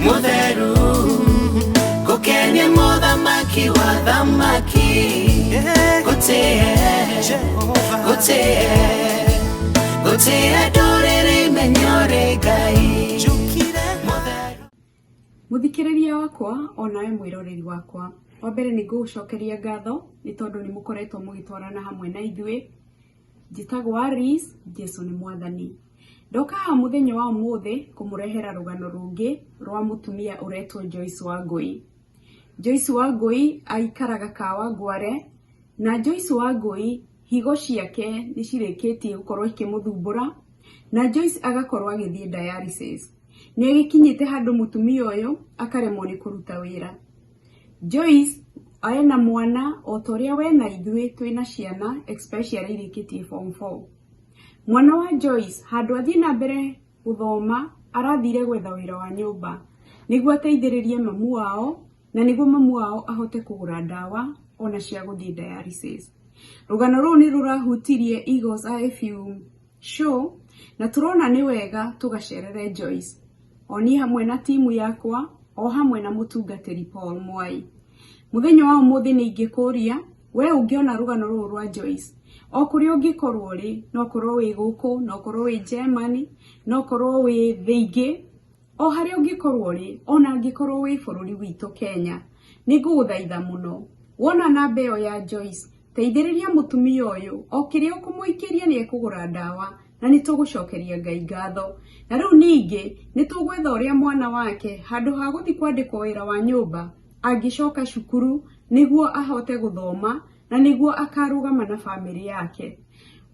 mutheru Gukenia mothamaki wa thamaki Gutie dorere menyore gai Muthikiriria wakwa onawe mwiroreri wakwa wa mbere ni ngucokeria ngatho ni tondu ni mukoretwo mugitwarana hamwe na ithui njitagwo Aris Jesu ni mwathani ndoka ha muthenya wa umuthi kumurehera rugano rungi rwa mutumia uretwo Joyce Wangui. Joyce Wangui aikaraga kawa Ngware na Joyce Wangui higo ciake ni cirikitie gukorwo ikimuthumbura na Joyce agakorwo agithie dialysis. Ni gikinyite handu mutumia uyu akaremwo ni kuruta wira. Joyce aena mwana otoria we na ithui twina ciana especially irikitie form 4. Mwana wa Joyce handu athie na mbere guthoma arathire gwetha wira wa nyumba niguo ateithiririe mamu wao na niguo mamu wao ahote kugura dawa ona cia guthie dialysis. Rugano ruu ni rurahutirie Eagles IFU show na turona ni wega tugacerere Joyce oni hamwe na timu yakwa o hamwe na mutungatiri Paul Mwai. Muthenya wa umuthi ni ingikuria we ungiona rugano ruru rwa Joyce o kuri ungikorwo ri no korwo wi guku no korwo wi Germany no korwo wi Theingi o hari ungikorwo ri ona ungikorwo wi bururi witu Kenya ni nguguthaitha muno wona namba iyo ya Joyce teithiriria mutumia uyu o kiri ukumuikiria ni ekugura dawa na ni tugucokeria Ngai ngatho na riu ningi ni tugwetha uria mwana wake handu ha guthi kwandikwo wira wa nyumba angicoka cukuru niguo ahote guthoma na niguo akarugama na family yake.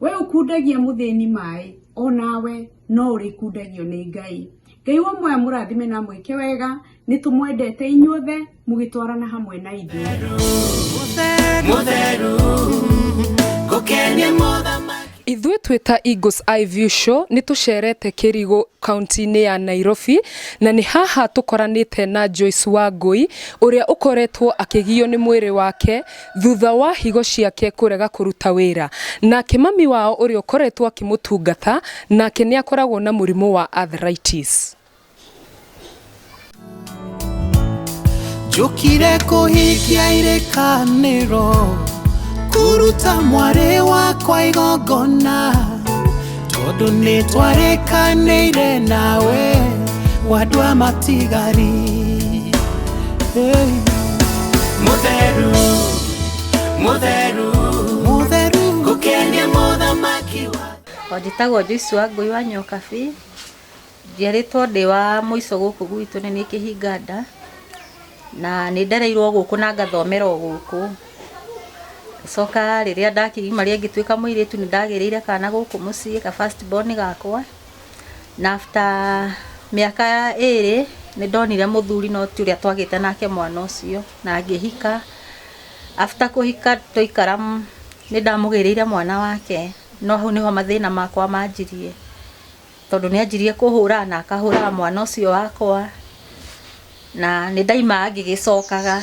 We ukundagia muthini mai onawe no urikundagio ni Ngai. Ngai wa moya murathime na mwike wega ni tumwendete inyuothe mugitwarana hamwe na ithuĩ. Mutheru Gukenia mothamaki Ithuĩ twita Eagles IVU show ni tucerete Kirigo county-ini ya Nairobi na ni haha tukoranite na Joyce Wangui uria ukoretwo akigio ni mwiri wake thutha wa higo ciake kurega kuruta wira na kimami wao uria ukoretwo akimutungata na ni akoragwo na murimu wa arthritis. Jukire kuhikia irikaniro kuruta mwari wakwa igongona tondu ni twarekanire nawe wadwa matigari. Mutheru Gukenia mothamaki wa Njitagwo Joyce Wangui wa Nyokabi ndiaritwo ndi wa muico guku gwitu ni kihinganda na ni ndereirwo guku na ngathomera guku soka riria ndakigimaria ngituika muiritu ni ndagiriire kana guku mucii ka first born gakwa na after miaka 2 ni ndonire muthuri no ti uria twagite nake mwana ucio na ngihika after kuhika toikara ni ndamugiriire mwana wake no hau niho mathina makwa manjirie tondu ni anjirie kuhura na akahura mwana ucio wakwa na ni ndaima ngigicokaga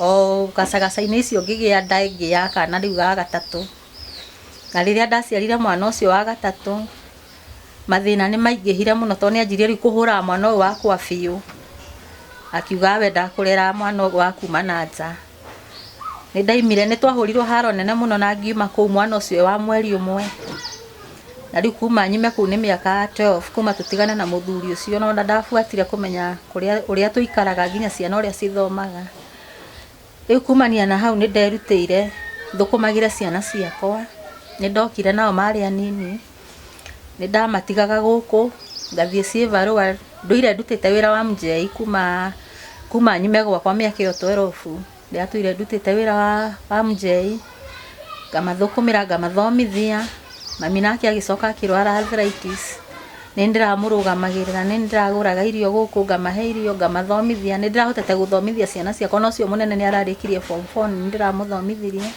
o gacagaca-ini icio ngigia ndaingi ya kana riu ga gatatu na riria ndaciarire mwana ucio wa gatatu mathina ni maingihire muno tondu ni anjirie riu kuhura mwana uyu wakwa biu akiuga we ndakurera mwana uyu wa kuma na nja ni ndaimire ni twahurirwo haro nene muno na ngiuma kuu mwana ucio wa mweri umwe na riu kuma nyime kuu ni miaka 12 kuma tutigane na muthuri ucio no ndabuatire kumenya uria tuikaraga nginya ciana uria cithomaga. Riu kumania na hau ni nderutire thukumagira ciana ciakwa ni ndokire nao mari anini ni ndamatigaga guku ngathie cievarua nduire ndutite wira wa mjei kuma nyime gwakwa miaka 12 ndiatuire ndutite wira wa mjei ngamathukumira ngamathomithia mami nake agicoka akirwara arthritis ni ndiramurugamagira ni ndiraguraga irio guku ngamahe irio ngamathomithia ni ndirahotete guthomithia ciana ciakwa no cio munene ni ararikirie form 4 ni ndiramuthomithirie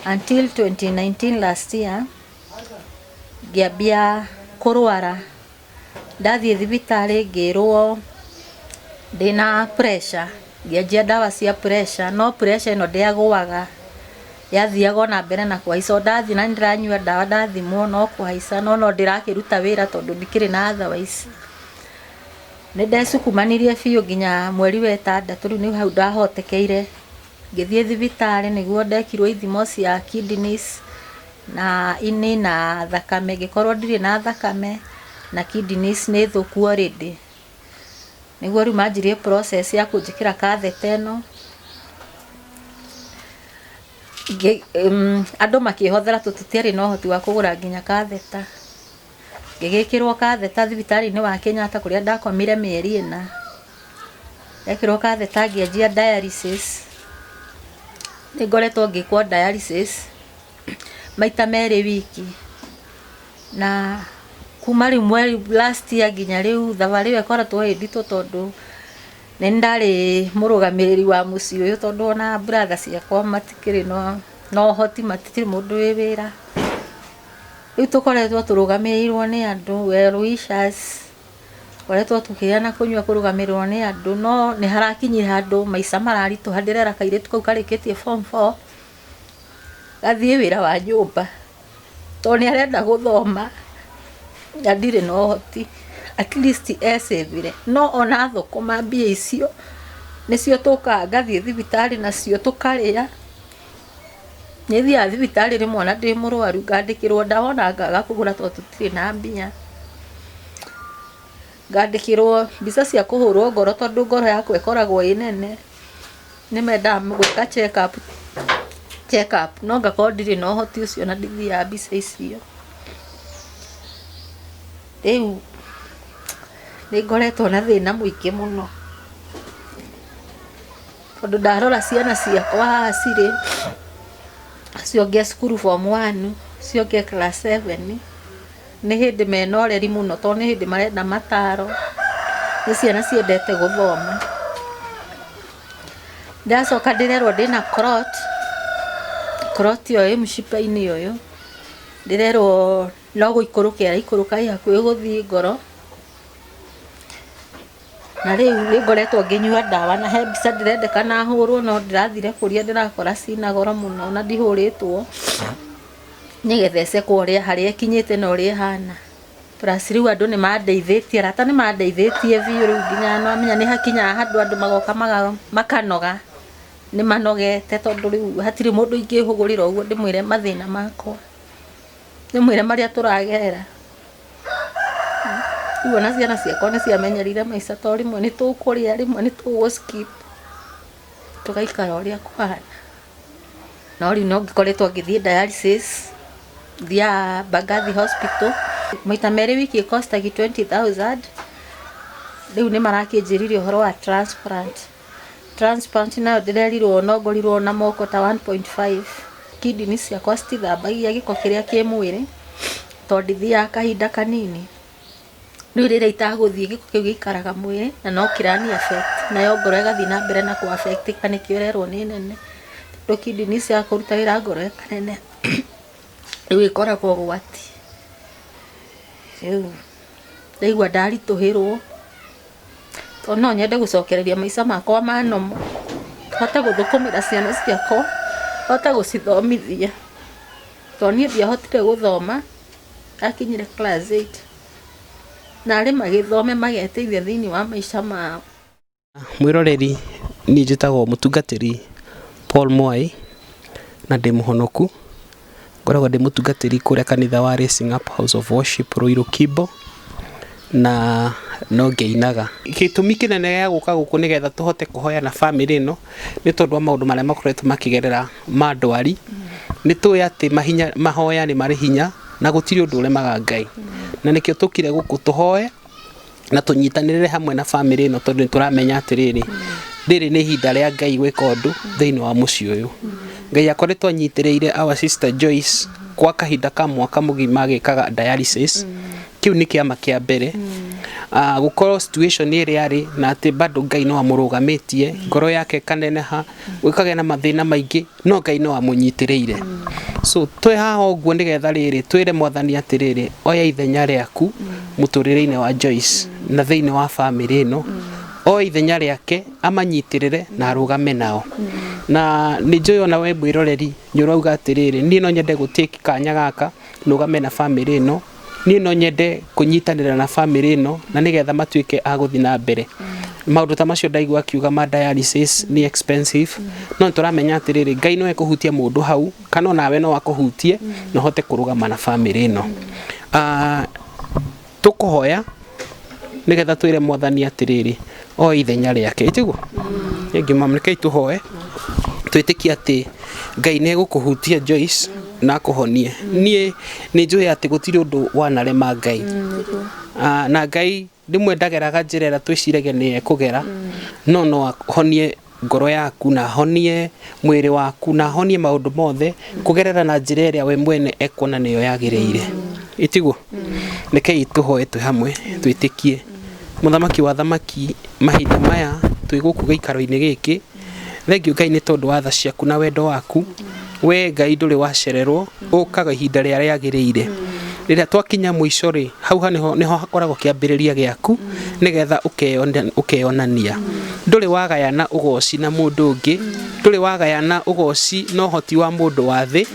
until 2019 last year ngiambia kurwara ndathie thibitari ngirwo ndina pressure ngianjia dawa cia pressure no pressure ino ndiagwaga yathiaga na mbere na kuhaica ndathi na ndiranyua dawa ndathimwo no kuhaica no ndirakiruta wira tondu ndikiri na otherwise Nindecukumanirie biũ nginya mweri wa 6 riu ni hau ndahotekeire ngithie thibitari niguo ndekirwo ithimo cia kidneys na ini na thakame ngikorwo ndiri na thakame na kidneys ni thuku already niguo riu manjirie process ya kunjikira catheter ĩno andu makihothera tututiari no hoti wa kugura nginya catheter ngigikirwo catheter thibitari-ini wa Kenyatta kuria ndakomire mieri 4 ekirwo catheter ngianjia dialysis ngoretwo ngikwo dialysis maita meri wiki na kuma riu mweri last year nginya riu thavari wekoretwo ndito tondu ni ndari murugamiriri wa muci uyu tondu ona brother ciakwa matikiri no hoti matitiri mundu wi wira riu tukoretwo turugamirirwo ni andu well wishers koretwo tukiana kunywa kurugamirirwo ni andu no ni harakinyire handu maica mararituha ndirera kairitu kau karikitie form 4 gathie wira wa nyumba to ni arenda guthoma na ndire no hoti at least esevire no ona thukuma mbia icio nicio tuka ngathie thibitari nacio tukaria nithia thibitari rimwe na ndi murwaru ngandikirwo ndawa na ngaga kugura to tutire na mbia ngandikirwo mbica cia kuhurwo ngoro tondu ngoro yakwa ikoragwo inene nimenda gwika check up no ngakorwo ndiri no hoti ucio na ndithia mbica icio riu ni ngoretwo na thina muingi muno tondu ndarora ciana ciakwa haha ciri cionge cukuru form 1 cionge class 7 ni hindi mena ureri muno to ni hindi marenda mataro ni ciana ciendete guthoma ndacoka ndirerwo ndina clot yo mshipa-ini uyu ndirerwo no guikurukira ikuruka yaku guthii ngoro na riu ngoretwo nginyua ndawa na he mbica ndirendekana hurwo no ndirathire kuria ndirakora cina goro muno na ndihuritwo nigethece kuria haria kinyite no ri hana plus riu andu ni mandeithitie rata ni mandeithitie biu riu nginya no amenya ni hakinya handu andu magoka makanoga ni manogete tondu riu hatiri mundu ingihugurira uguo ndimwire mathina makwa ndimwire maria turagerera Uona ciana ciakwa ni ciamenyerire maica to rimwe ni tukuria rimwe ni tuguskip tugaikara uria kwana no riu no ngikoretwo ngithie dialysis thia Bagathi hospital maita meri wiki costagi 20,000 riu ni marakinjiririe uhoro wa transplant na ndirerirwo no ngorirwo na moko ta 1.5 kidney ciakwa citithambagia giko kiria ki mwiri to ndithia kahinda kanini riu rira itaguthie giko kiu gikaraga mwiri na no kirani affect na yo ngoro igathie na mbere na ku affect kana kiorerwo ni nene to kidney cia kuruta wira ngoro kanene riu ikoragwo gwati riu ndaigua ndarituhirwo to no nyende gucokereria maica makwa manomo hote guthukumira ciana ciakwa hote gucithomithia to nie ndiahotire guthoma akinyire class 8 na ari magithome mageteithia thiini wa maica mao. Mwiroreri ni njitagwo mutungatiri Paul Mwai na ndi muhonoku ngoragwo ndi mutungatiri kuria kanitha wa Raising Up House of Worship Ruiru Kibo na no ngeinaga gitumi kinene ya guka guku nigetha tuhote kuhoya na family ino ni tondu wa maundu maria makoretwo makigerera mandwari ni tuya ati mahoya ni mari hinya na gutiri undu uremaga Ngai na nikio tukire guku tuhoye na tunyitanirire hamwe na family ino tondu turamenya atiriri riri ni hinda ria Ngai gwika undu thiini wa muci uyu Ngai akoretwo anyitiriire our sister Joyce kwa kahinda ka mwaka mugima agikaga dialysis kiu ni kiama kia mbere gukorwo situation iri yari na ati bado Ngai no amurugamitie ngoro yake kaneneha gwikage na mathina maingi no Ngai no amunyitiriire so twe haha oguo nigetha riri twire mwathani atiriri oya ithenya riaku muturire-ini wa Joyce na thiini wa family ino o ithenya riake amanyitirire na arugame nao na ni njoyo na we mwiroreri nyurauga atiriri ni no nyende gutiki kanya gaka nugame na family ino ni no nyende kunyitanira na family no na nigetha matuike aguthi na mbere maundu ta macio ndaigua kiuga ma dialysis ni expensive no turamenya atiriri Ngai no ekuhutia mundu hau kana nawe no akuhutie no hote kurugama na family no tukuhoya nigetha twire mwathani atiriri o ithenya riake itigo yengi mamleke tuhoe twitikia ati Ngai ne gukuhutia Joyce na kuhonie nie ni njue ati gutiri undu wanarema Ngai na Ngai ndimwe ndageraga njirera twicirege ni ekugera no ahonie ngoro yaku na ahonie mwiri waku na ahonie maundu mothe kugerera na njira iria we mwene ekona niyo yagireire itigo neke tuhoe twi hamwe twitikie muthamaki wa thamaki mahinda maya twiguku giikaro-ini giki thengio Ngai ni tondu wa tha ciaku na wendo waku we Ngai nduri wacererwo ukaga ihinda ria riagiriire riria twakinya muico ri hau niho hakoragwo kiambiriria giaku nigetha ukeyonania nduri wagayana ugoci na mundu ungi nduri wagayana ugoci no hoti wa mundu wa thi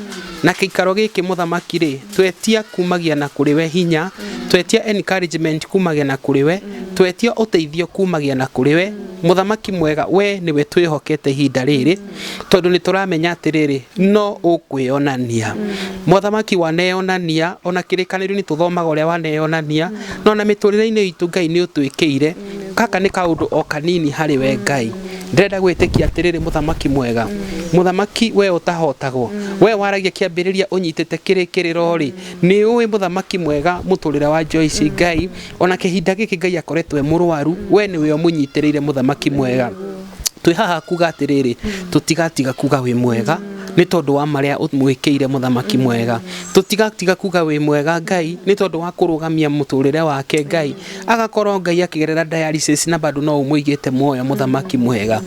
na kiikaro giki muthamaki ri twetia kumagia na kuriwe hinya twetia encouragement kumagia na kuriwe twetia uteithio kumagia na kuriwe muthamaki mwega we niwe twihokete ihinda riri tondu ni turamenya atiriri no ukwionania muthamaki waneyonania ona kirikaniro ni tuthomaga uria waneyonania no na miturire-ini itu Ngai ni utwikiire kaka ni kaundu o kanini hari we Ngai ndenda gwitikia atiriri muthamaki mwega muthamaki we utahotagwo we waragia kiambiriria unyitete kirikiriro ri ni uwi muthamaki mwega muturire wa Joyce Ngai ona kihinda giki Ngai akoretwe murwaru we ni we munyitirire muthamaki mwega twi haha kuga atiriri tutigatiga kuga wi mwega ni tondu wa maria umwikiire muthamaki mwega tutigatiga kuga wi mwega Ngai ni tondu wa kurugamia muturire wake Ngai agakorwo Ngai akigerera dialysis na bado no umuigite muoyo muthamaki mwega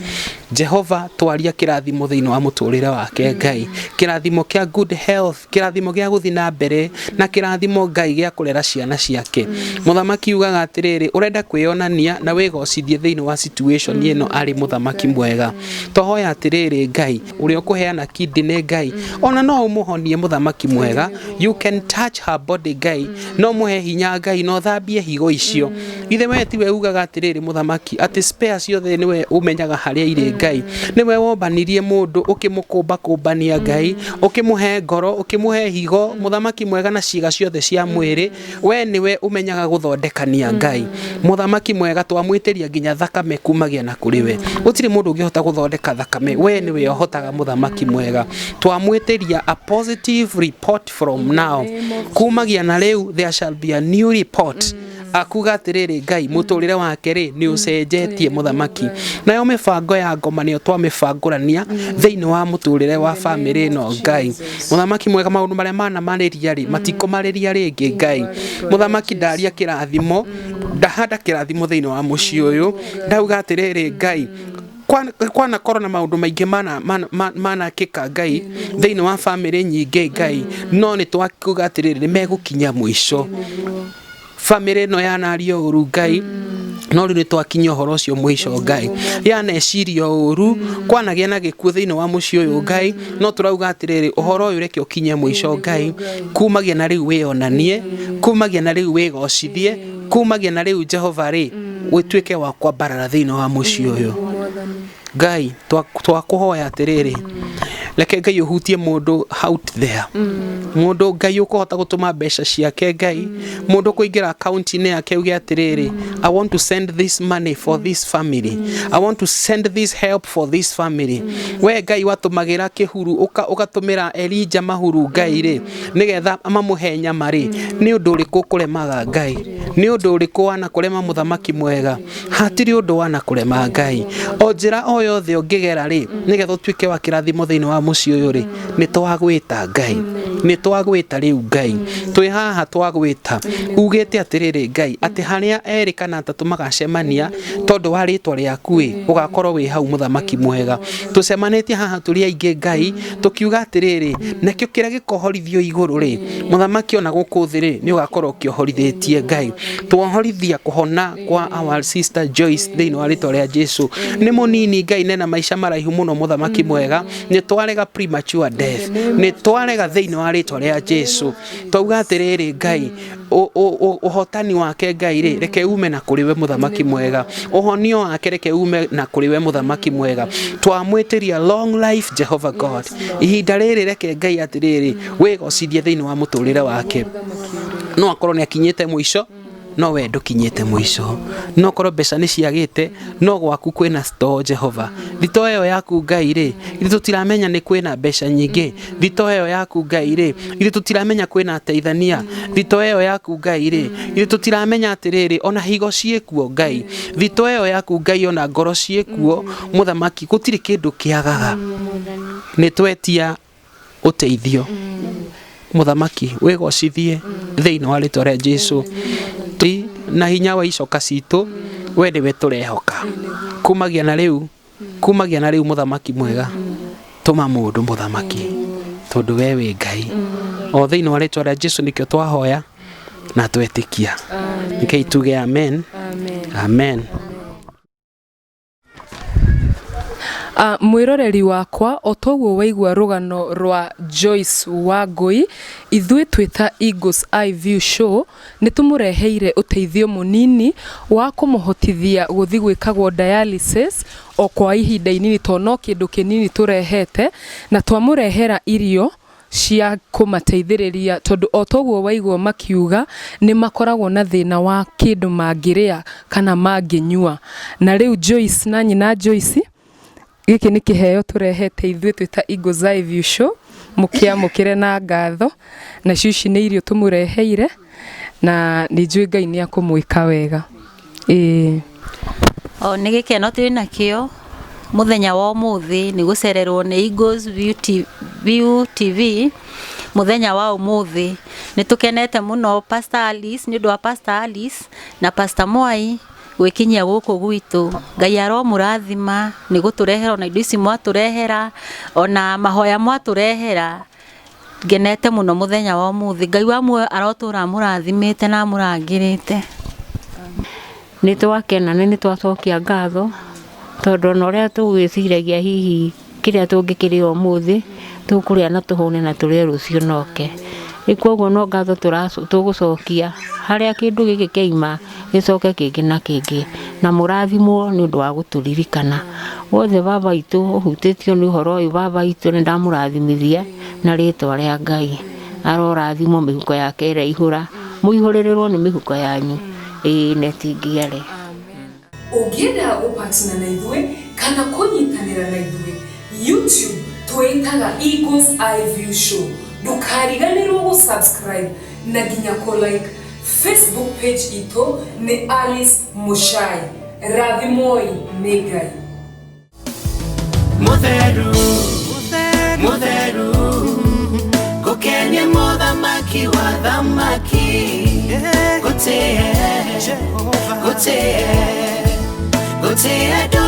Jehova twaria kirathimo thiini wa muturire wake Ngai kirathimo kia good health kirathimo gia guthi na mbere na kirathimo Ngai gia kurera ciana ciake muthamaki ugaga atiriri urenda kwionania na wigocithie thiini wa situation ino ari muthamaki mwega tohoya atiriri Ngai uria ukuheana kidney Ngai ona no umuhonie muthamaki mwega you can touch her body Ngai no muhe hinya Ngai no thambie higo icio ithe we tiwe ugaga atiriri muthamaki ati spare ciothe niwe umenyaga haria iri Ngai niwe wombanirie mundu ukimukumbania Ngai ukimuhe ngoro ukimuhe higo muthamaki mwega na ciiga ciothe cia mwiri we niwe umenyaga guthondekania Ngai muthamaki mwega twamwitiria nginya thakame kumagia na kuriwe utiri mundu ungihota guthondeka thakame we niwe uhotaga muthamaki mwega twamwitiria a positive report from now kumagia na riu there shall be a new report akuga atiriri Ngai muturire wake ri ni ucenjetie muthamaki nayo mibango ya ngoma ni twamibangurania thiini wa muturire wa family no Ngai muthamaki mwega maundu maria manamariria ri matikomariria ringi Ngai muthamaki ndaria kirathimo ndahanda kirathimo thiini wa mucii uyu ndauga atiriri Ngai kwana korona maundu maingi mana kika Ngai thiini wa family nyingi Ngai no ni twakuga atiriri ni megukinya mwico family no yanario uru Ngai no ri ni twakinya horo ucio mwico Ngai yanecirio uru kwanagia na gikuo thiini wa mucii uyu Ngai no turauga atiriri uhoro uyu reke ukinye mwico Ngai kumagia na riu wionanie kumagia na riu wigocithie kumagia na riu Jehova ri wituike wa kwambarara thiini wa mucii uyu Ngai twakuhoya atiriri leke Ngai uhutie mundu out there mundu Ngai ukuhota gutuma mbeca ciake Ngai mundu kuingira account ni yake uge atiriri I want to send this money for this family I want to send this help for this family we Ngai watumagira kihuru ugatumira Elija mahuru Ngai ri nigetha amamuhenya mari ni undu uriku kuremaga Ngai ni undu uriku wana kurema muthamaki mwega hatiri undu wana kurema Ngai o njira o yothe ungigera ri nigetha tuike wa kirathimo thiini wa mucii uyu ri ni twagwita Ngai ni twagwita riu Ngai twi haha twagwita ugite atiriri Ngai ati haria eri kana atatu magacemania tondu wa ritwa riaku ugakorwo wi hau muthamaki mwega tucemanitie haha turi aingi Ngai tukiuga atiriri nakio kiria gikohorithio iguru ri muthamaki ona guku thi ri ni ugakorwo kiohorithitie Ngai tuohorithia kuhona kwa our sister Joyce thiini wa ritwa ria Jesu ni munini Ngai nena maisha maraihu muno muthamaki mwega ni twarega twarega premature death ni twarega thiini wa ritwa ria Jesu twauga atiriri Ngai uhotani wake Ngai ri reke ume na kuriwe muthamaki mwega uhonio wake reke ume na kuriwe muthamaki mwega twamwitiria long life Jehovah God ihinda riri reke Ngai atiriri wigocithie thiini wa muturire wake no akorwo ni akinyite mwisho no we ndukinyite mwisho no korwo mbeca ni ciagite no gwaku kwina store Jehova thito eyo yaku Ngai ri ithu tutiramenya ni kwina mbeca nyingi thito eyo yaku Ngai ri ithu tutiramenya kwina ateithania thito eyo yaku Ngai ri ithu tutiramenya atiriri ona higo ciekuo Ngai thito eyo yaku Ngai ona ngoro ciekuo muthamaki gutiri kindu kiagaga ni twetia uteithio muthamaki wigocithie thiini wa ritwa ria Jesu na hinya wa icoka citu we niwe turehoka kumagia na riu muthamaki mwega tuma mundu muthamaki tondu we wi Ngai o thiini wa ritwa ria Jesu nikio twahoya na twetikia nikei tuge amen amen. Mwiroreri wakwa o toguo waigua rugano rwa Joyce Wangui ithuĩ twĩta Eagles Eye View Show nĩ tũmũreheire ũteithio mũnini wa kũmũhotithia gũthiĩ gwĩkagwo dialysis o kwa ihinda inini to no kĩndũ kĩnini tũrehete na twamũrehera irio cia kũmateithĩrĩria tondu o toguo waigua makiuga nĩ makoragwo na thĩna wa kĩndũ mangĩrĩa kana mangĩnyua na rĩu Joyce na nyina Joyce giki nĩ kĩheo tũrehete ithuĩ twĩta Eagles Eye View Show mũkĩamũkĩre na ngatho na ici nĩ irio tũmũreheire na nĩ njũĩ Ngai nĩ akũmwĩka wega o nĩ gĩkeno tũrĩ nakĩo muthenya wa ũmũthĩ nĩ gũcererwo nĩ Eagles View TV muthenya wa ũmũthĩ nĩ tũkenete mũno Pastor Alice nĩ ũndũ wa Pastor Alice na Pastor Mwai gwikinyia guku gwitu Ngai aromurathima ni guturehera na indo ici mwaturehera ona mahoya mwaturehera ngenete muno muthenya wa umuthi Ngai wamwe arotura murathimite na murangirite ni twakena ni twacokia ngatho tondu no ria tugwiciragia hihi kiria tungikiri umuthi tukuria na tuhone na turie rucio noke ikoguo no ngatho tugucokia haria kindu giki keima gicoke kingi na kingi na murathimwo ni undu wa guturirikana wothe baba itu uhutitio ni uhoro uyu baba itu ni ndamurathimithia na ritwa ria Ngai arorathimwo mihuko yake iraihura muihurirwo ni mihuko yanyu netingiare ungienda gupatana na ithuĩ kana kunyitanĩra na ithuĩ YouTube twĩtaga Eagles Eye View Show ndukariganĩrwo gũsubscribe na nginya like Facebook page ito ni Alice Mushai rathimoi nĩ Ngai mutheru gũkenia mũthamaki wa thamaki gũtĩe